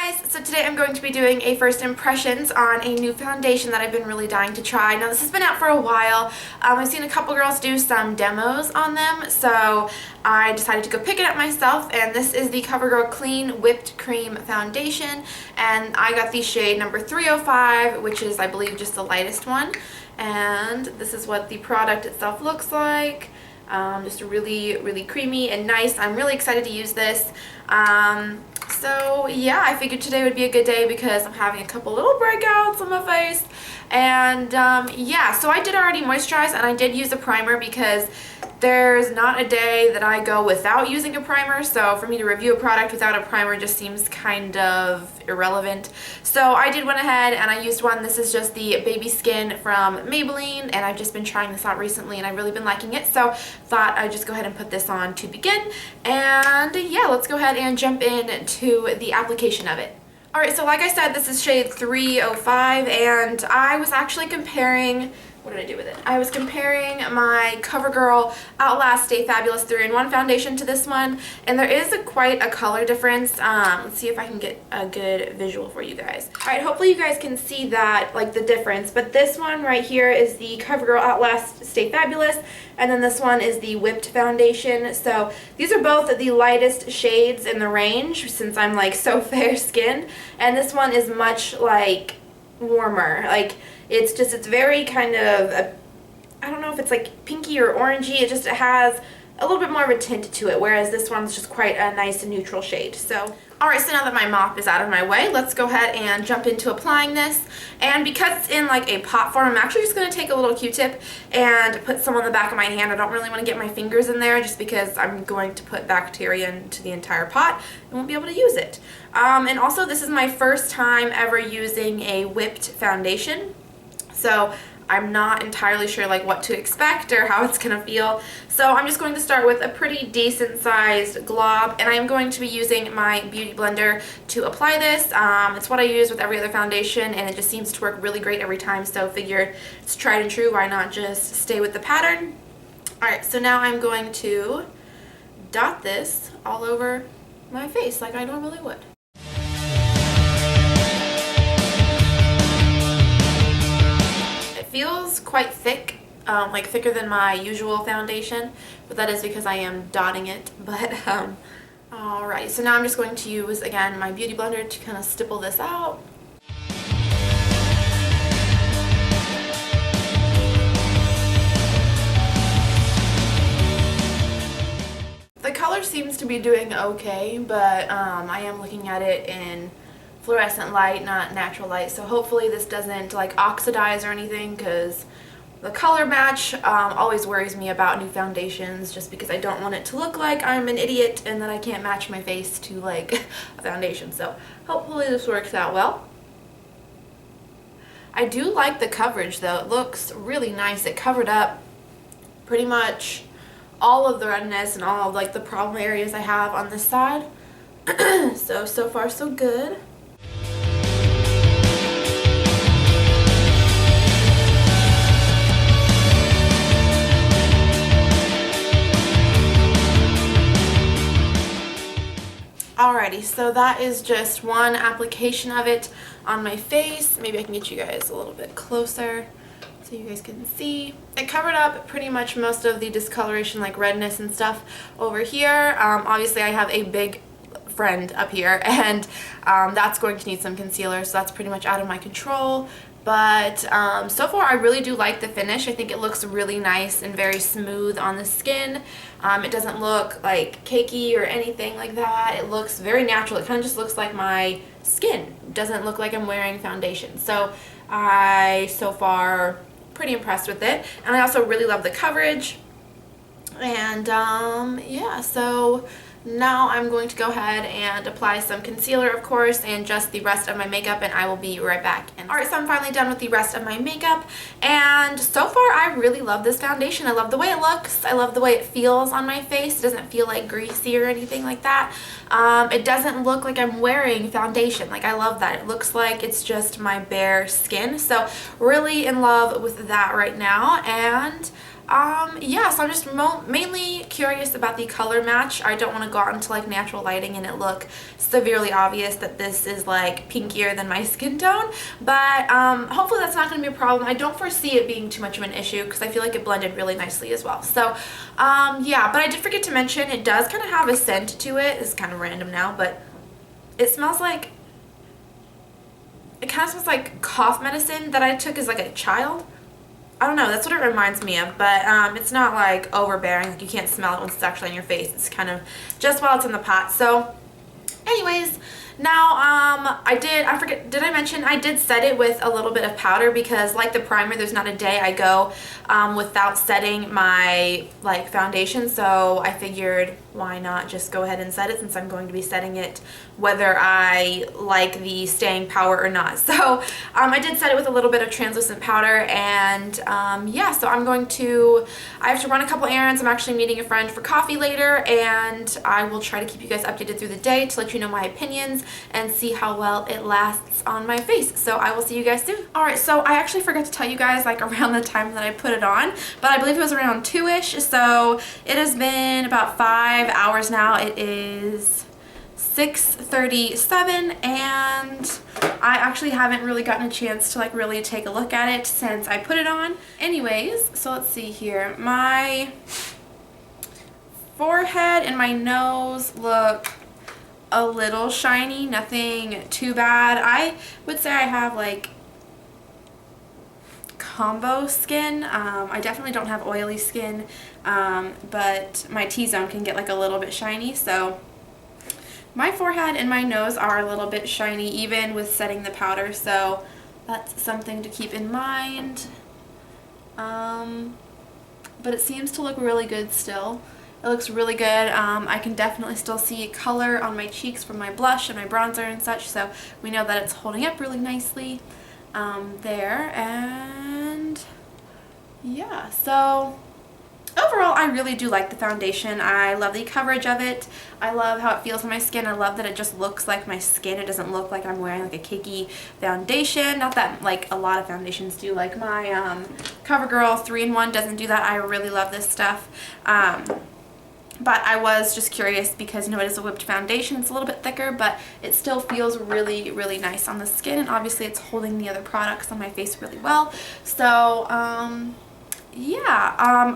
Guys, so today I'm going to be doing a first impressions on a new foundation that I've been really dying to try. Now this has been out for a while. I've seen a couple girls do some demos on them, so I decided to go pick it up myself, and this is the Covergirl Clean Whipped Cream Foundation, and I got the shade number 305, which is I believe just the lightest one, and this is what the product itself looks like. Just really creamy and nice. I'm really excited to use this. So yeah, I figured today would be a good day because I'm having a couple little breakouts on my face. And yeah, so I did already moisturize and I did use a primer because there's not a day that I go without using a primer, so for me to review a product without a primer just seems kind of irrelevant. So I did went ahead and I used one. This is just the Baby Skin from Maybelline, and I've just been trying this out recently and I've really been liking it, so thought I'd just go ahead and put this on to begin. And yeah, let's go ahead and jump into the application of it. Alright, so like I said, this is shade 305, and I was actually comparing, what did I do with it? I was comparing my Covergirl Outlast Stay Fabulous 3-in-1 foundation to this one, and there is quite a color difference. Let's see if I can get a good visual for you guys. Alright, hopefully you guys can see that, like the difference, but this one right here is the Covergirl Outlast Stay Fabulous, and then this one is the Whipped Foundation. So these are both the lightest shades in the range since I'm like so fair skinned, and this one is much like warmer. Like it's very kind of I don't know if it's like pinky or orangey. It has a little bit more of a tint to it, whereas this one's just quite a nice neutral shade. So alright, so now that my mop is out of my way, let's go ahead and jump into applying this. And because it's in like a pot form, I'm actually just going to take a little Q-tip and put some on the back of my hand. I don't really want to get my fingers in there just because I'm going to put bacteria into the entire pot and won't be able to use it. And also this is my first time ever using a whipped foundation, so I'm not entirely sure like what to expect or how it's going to feel. So I'm just going to start with a pretty decent sized glob, and I'm going to be using my beauty blender to apply this. It's what I use with every other foundation, and it just seems to work really great every time, so figured it's tried and true, why not just stay with the pattern. Alright, so now I'm going to dot this all over my face like I normally would. Feels quite thick, like thicker than my usual foundation, but that is because I am dotting it. But alright, so now I'm just going to use again my beauty blender to kind of stipple this out. The color seems to be doing okay, but I am looking at it in fluorescent light, not natural light, so hopefully this doesn't like oxidize or anything, because the color match always worries me about new foundations, just because I don't want it to look like I'm an idiot and that I can't match my face to like a foundation. So hopefully this works out well. I do like the coverage though. It looks really nice. It covered up pretty much all of the redness and all of like the problem areas I have on this side. So far so good. Alrighty, so that is just one application of it on my face. Maybe I can get you guys a little bit closer so you guys can see. It covered up pretty much most of the discoloration, like redness and stuff over here. Obviously I have a big friend up here, and that's going to need some concealer, so that's pretty much out of my control. But so far I really do like the finish. I think it looks really nice and very smooth on the skin. It doesn't look like cakey or anything like that. It looks very natural. It kind of just looks like my skin. It doesn't look like I'm wearing foundation. So so far pretty impressed with it. And I also really love the coverage. And yeah, so now I'm going to go ahead and apply some concealer, of course, and just the rest of my makeup, and I will be right back. Alright, so I'm finally done with the rest of my makeup, and so far I really love this foundation. I love the way it looks. I love the way it feels on my face. It doesn't feel like greasy or anything like that. It doesn't look like I'm wearing foundation. Like, I love that. It looks like it's just my bare skin. So really in love with that right now, and Yeah, so I'm just mainly curious about the color match. I don't want to go out into like natural lighting and it look severely obvious that this is like pinkier than my skin tone, but hopefully that's not going to be a problem. I don't foresee it being too much of an issue because I feel like it blended really nicely as well. So yeah, but I did forget to mention it does kind of have a scent to it. It's kind of random now, but it smells like, it kind of smells like cough medicine that I took as like a child. I don't know, that's what it reminds me of, but it's not like overbearing, like you can't smell it once it's actually on your face. It's kind of just while it's in the pot. So anyways, now did I mention I did set it with a little bit of powder because like the primer, there's not a day I go without setting my like foundation, so I figured why not just go ahead and set it since I'm going to be setting it whether I like the staying power or not. So I did set it with a little bit of translucent powder, and yeah, so I have to run a couple errands. I'm actually meeting a friend for coffee later, and I will try to keep you guys updated through the day to let you know my opinions and see how well it lasts on my face. So I will see you guys soon. Alright, so I actually forgot to tell you guys like around the time that I put it on, but I believe it was around 2-ish, so it has been about 5 hours now. It is 6:37 and I actually haven't really gotten a chance to like really take a look at it since I put it on. Anyways, so let's see here. My forehead and my nose look a little shiny, nothing too bad. I would say I have like combo skin. I definitely don't have oily skin, but my T-zone can get like a little bit shiny, so my forehead and my nose are a little bit shiny even with setting the powder, so that's something to keep in mind. But it seems to look really good still. It looks really good. I can definitely still see color on my cheeks from my blush and my bronzer and such, so we know that it's holding up really nicely there. And yeah, so overall I really do like the foundation. I love the coverage of it. I love how it feels on my skin. I love that it just looks like my skin. It doesn't look like I'm wearing like a cakey foundation. Not that like a lot of foundations do. Like my Covergirl 3-in-1 doesn't do that. I really love this stuff. But I was just curious because, you know, it is a whipped foundation. It's a little bit thicker, but it still feels really, really nice on the skin. And obviously it's holding the other products on my face really well. So, yeah,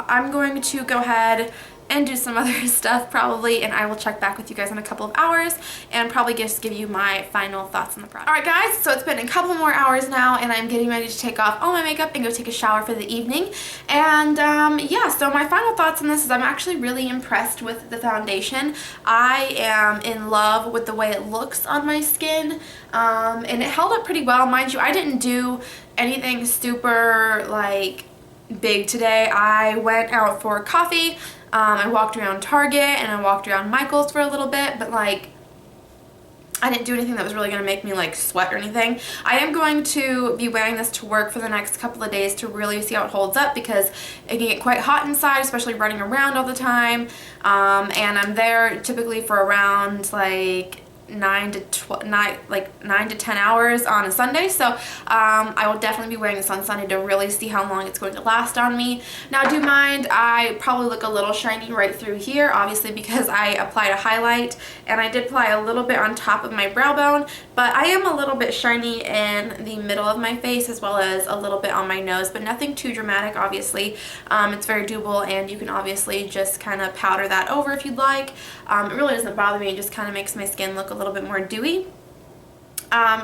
I'm going to go ahead and do some other stuff probably, and I will check back with you guys in a couple of hours and probably just give you my final thoughts on the product. Alright guys, so it's been a couple more hours now and I'm getting ready to take off all my makeup and go take a shower for the evening. And yeah, so my final thoughts on this is I'm actually really impressed with the foundation. I am in love with the way it looks on my skin, and it held up pretty well. Mind you, I didn't do anything super like big today. I went out for coffee. I walked around Target and I walked around Michael's for a little bit, but like I didn't do anything that was really going to make me like sweat or anything. I am going to be wearing this to work for the next couple of days to really see how it holds up because it can get quite hot inside, especially running around all the time. And I'm there typically for around like 9 to 10 hours on a Sunday, so I will definitely be wearing this on Sunday to really see how long it's going to last on me. Now do mind, I probably look a little shiny right through here, obviously because I applied a highlight and I did apply a little bit on top of my brow bone, but I am a little bit shiny in the middle of my face as well as a little bit on my nose, but nothing too dramatic obviously. It's very doable and you can obviously just kind of powder that over if you'd like. It really doesn't bother me, it just kind of makes my skin look a little bit more dewy.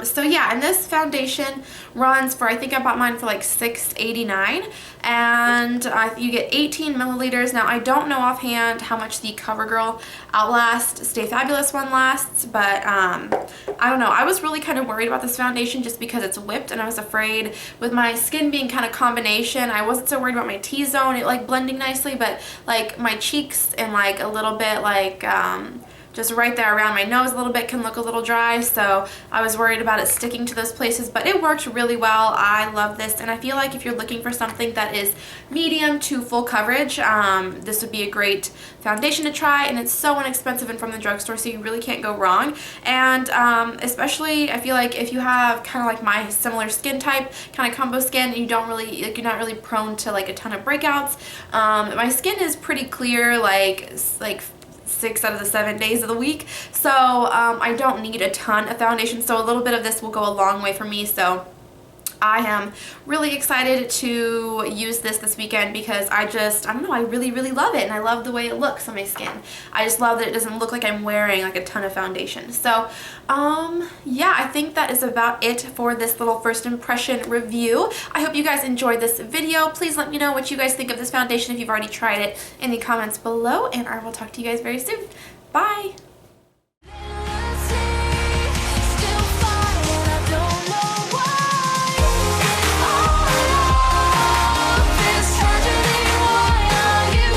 So yeah, and this foundation runs for, I think I bought mine for like $6.89, and you get 18 milliliters. Now I don't know offhand how much the Covergirl Outlast Stay Fabulous one lasts, but I don't know. I was really kind of worried about this foundation just because it's whipped, and I was afraid with my skin being kind of combination, I wasn't so worried about my T-zone, it like blending nicely, but like my cheeks and like a little bit like just right there around my nose a little bit can look a little dry, so I was worried about it sticking to those places, but it worked really well. I love this, and I feel like if you're looking for something that is medium to full coverage, this would be a great foundation to try, and it's so inexpensive and from the drugstore, so you really can't go wrong. And especially I feel like if you have kind of like my similar skin type, kind of combo skin, and you don't really, like, you're not really prone to like a ton of breakouts. My skin is pretty clear, like 6 out of the 7 days of the week, so I don't need a ton of foundation, so a little bit of this will go a long way for me. So I am really excited to use this weekend because I don't know, I really love it, and I love the way it looks on my skin. I just love that it doesn't look like I'm wearing like a ton of foundation. So yeah, I think that is about it for this little first impression review. I hope you guys enjoyed this video. Please let me know what you guys think of this foundation if you've already tried it in the comments below, and I will talk to you guys very soon. Bye!